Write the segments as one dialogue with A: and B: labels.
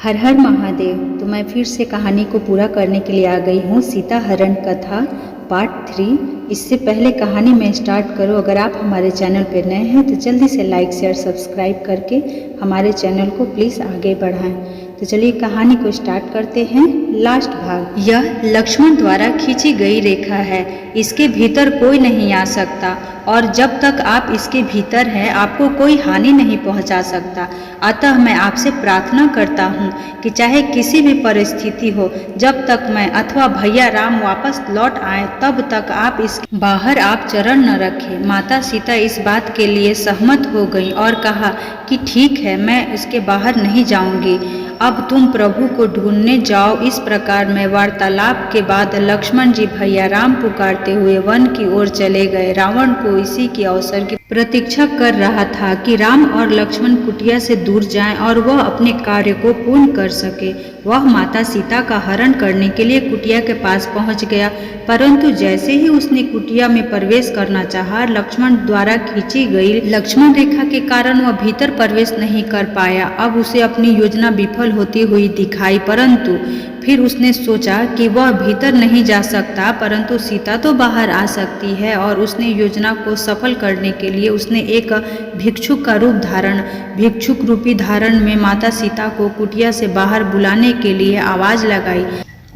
A: हर हर महादेव। तो मैं फिर से कहानी को पूरा करने के लिए आ गई हूँ। सीता हरण कथा पार्ट 3। इससे पहले कहानी में स्टार्ट करूँ, अगर आप हमारे चैनल पर नए हैं तो जल्दी से लाइक शेयर सब्सक्राइब करके हमारे चैनल को प्लीज़ आगे बढ़ाएं। तो चलिए कहानी को स्टार्ट करते हैं। लास्ट भाग। यह लक्ष्मण द्वारा खींची गई रेखा है। इसके भीतर कोई नहीं आ सकता और जब तक आप इसके भीतर हैं आपको कोई हानि नहीं पहुंचा सकता। अतः मैं आपसे प्रार्थना करता हूं कि चाहे किसी भी परिस्थिति हो, जब तक मैं अथवा भैया राम वापस लौट आए तब तक आप इसके बाहर आप चरण न रखें। माता सीता इस बात के लिए सहमत हो गई और कहा कि ठीक है, मैं इसके बाहर नहीं जाऊंगी। अब तुम प्रभु को ढूंढने जाओ। इस प्रकार में वार्तालाप के बाद लक्ष्मण जी भैया राम पुकारते हुए वन की ओर चले गए। रावण को इसी के अवसर की प्रतीक्षा कर रहा था कि राम और लक्ष्मण कुटिया से दूर जाएं और वह अपने कार्य को पूर्ण कर सके। वह माता सीता का हरण करने के लिए कुटिया के पास पहुंच गया, परंतु जैसे ही उसने कुटिया में प्रवेश करना चाहा, लक्ष्मण द्वारा खींची गई लक्ष्मण रेखा के कारण वह भीतर प्रवेश नहीं कर पाया। अब उसे अपनी योजना विफल होती हुई दिखाई, परंतु फिर उसने सोचा कि वह भीतर नहीं जा सकता, परंतु सीता तो बाहर आ सकती है। और उसने योजना को सफल करने के लिए उसने एक भिक्षुक का रूप धारण, भिक्षुक रूपी धारण में माता सीता को कुटिया से बाहर बुलाने के लिए आवाज लगाई,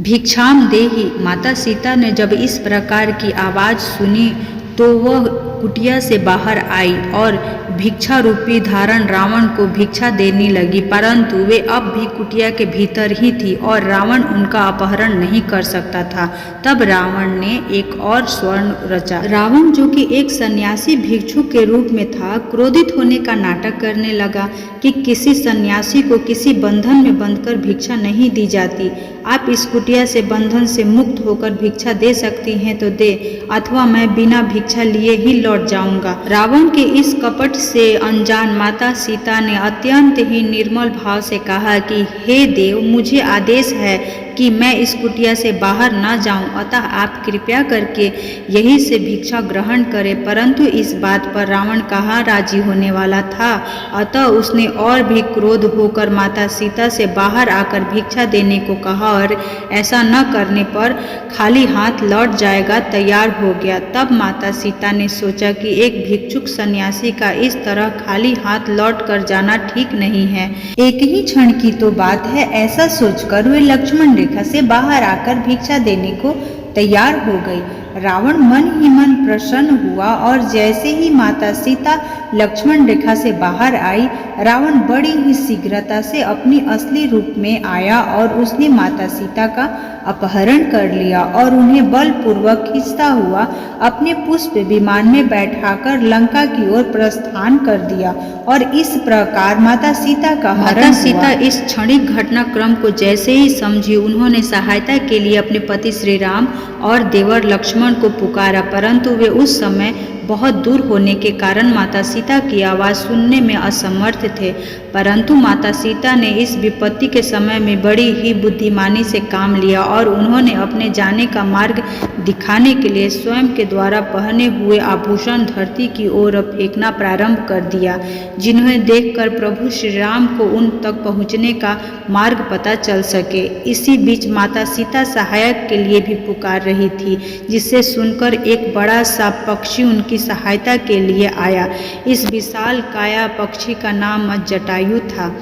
A: भिक्षाम देहि। माता सीता ने जब इस प्रकार की आवाज सुनी तो वह कुटिया से बाहर आई और भिक्षा रूपी धारण रावण को भिक्षा देने लगी, परंतु वे अब भी कुटिया के भीतर ही थी और रावण उनका अपहरण नहीं कर सकता था। तब रावण ने एक और स्वर्ण रचा। रावण, जो कि एक सन्यासी भिक्षुक के रूप में था, क्रोधित होने का नाटक करने लगा कि किसी सन्यासी को किसी बंधन में बंधकर भिक्षा नहीं दी जाती। आप इस कुटिया से बंधन से मुक्त होकर भिक्षा दे सकती हैं तो दे, अथवा मैं बिना भिक्षा लिए ही लौट जाऊंगा। रावण के इस कपट से अनजान माता सीता ने अत्यंत ही निर्मल भाव से कहा कि हे देव, मुझे आदेश है कि मैं इस कुटिया से बाहर न जाऊं, अतः आप कृपया करके यहीं से भिक्षा ग्रहण करें। परंतु इस बात पर रावण कहाँ राजी होने वाला था, अतः उसने और भी क्रोध होकर माता सीता से बाहर आकर भिक्षा देने को कहा और ऐसा न करने पर खाली हाथ लौट जाएगा तैयार हो गया। तब माता सीता ने सोचा कि एक भिक्षुक सन्यासी का इस तरह खाली हाथ लौट कर जाना ठीक नहीं है। एक ही क्षण की तो बात है। ऐसा सोचकर वे लक्ष्मण रेखा से बाहर आकर भिक्षा देने को तैयार हो गई। रावण मन ही मन प्रसन्न हुआ और जैसे ही माता सीता लक्ष्मण रेखा से बाहर आई, रावण बड़ी ही शीघ्रता से अपनी असली रूप में आया और उसने माता सीता का अपहरण कर लिया और उन्हें बलपूर्वक खींचता हुआ अपने पुष्प विमान में बैठाकर लंका की ओर प्रस्थान कर दिया। और इस प्रकार माता सीता का माता सीता इस क्षणिक घटनाक्रम को जैसे ही समझी, उन्होंने सहायता के लिए अपने पति श्री राम और देवर लक्ष्मण को पुकारा, परंतु वे उस समय बहुत दूर होने के कारण माता सीता की आवाज़ सुनने में असमर्थ थे। परंतु माता सीता ने इस विपत्ति के समय में बड़ी ही बुद्धिमानी से काम लिया और उन्होंने अपने जाने का मार्ग दिखाने के लिए स्वयं के द्वारा पहने हुए आभूषण धरती की ओर फेंकना प्रारंभ कर दिया, जिन्हें देखकर प्रभु श्री राम को उन तक पहुँचने का मार्ग पता चल सके। इसी बीच माता सीता सहायक के लिए भी पुकार रही थी, जिससे सुनकर एक बड़ा सा पक्षी उनकी सहायता के लिए आया। इस विशाल काया पक्षी का नाम जटायु था।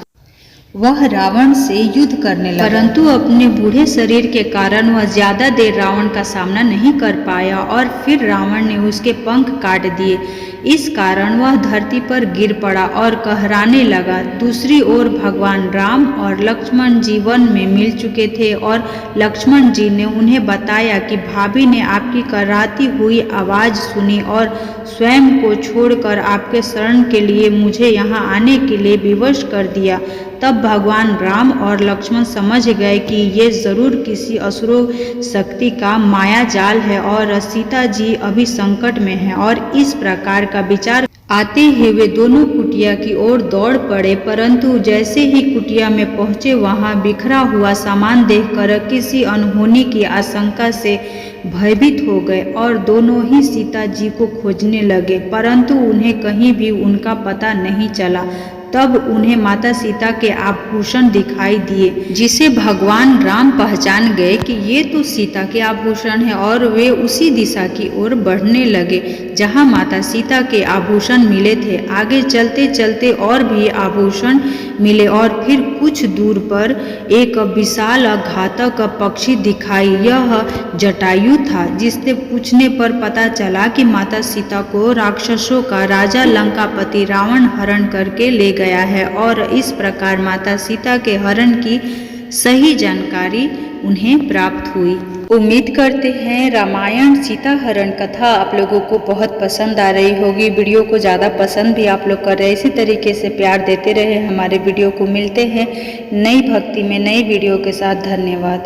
A: वह रावण से युद्ध करने लगा, परंतु अपने बूढ़े शरीर के कारण वह ज्यादा देर रावण का सामना नहीं कर पाया और फिर रावण ने उसके पंख काट दिए। इस कारण वह धरती पर गिर पड़ा और कहराने लगा। दूसरी ओर भगवान राम और लक्ष्मण जी वन में मिल चुके थे और लक्ष्मण जी ने उन्हें बताया कि भाभी ने आपकी कराहती हुई आवाज़ सुनी और स्वयं को छोड़कर आपके शरण के लिए मुझे यहाँ आने के लिए विवश कर दिया। तब भगवान राम और लक्ष्मण समझ गए कि ये जरूर किसी असुर शक्ति का माया जाल है और सीता जी अभी संकट में हैं। और इस प्रकार का विचार आते ही वे दोनों कुटिया की ओर दौड़ पड़े, परंतु जैसे ही कुटिया में पहुंचे वहां बिखरा हुआ सामान देखकर किसी अनहोनी की आशंका से भयभीत हो गए और दोनों ही सीता जी को खोजने लगे, परंतु उन्हें कहीं भी उनका पता नहीं चला। तब उन्हें माता सीता के आभूषण दिखाई दिए, जिसे भगवान राम पहचान गए कि ये तो सीता के आभूषण है, और वे उसी दिशा की ओर बढ़ने लगे जहां माता सीता के आभूषण मिले थे। आगे चलते चलते और भी आभूषण मिले और फिर कुछ दूर पर एक विशाल घातक पक्षी दिखाई। यह जटायु था, जिससे पूछने पर पता चला कि माता सीता को राक्षसों का राजा लंकापति रावण हरण करके ले गया है, और इस प्रकार माता सीता के हरण की सही जानकारी उन्हें प्राप्त हुई। उम्मीद करते हैं रामायण सीता हरण कथा आप लोगों को बहुत पसंद आ रही होगी। वीडियो को ज़्यादा पसंद भी आप लोग कर रहे हैं। इसी तरीके से प्यार देते रहे हमारे वीडियो को। मिलते हैं नई भक्ति में नई वीडियो के साथ। धन्यवाद।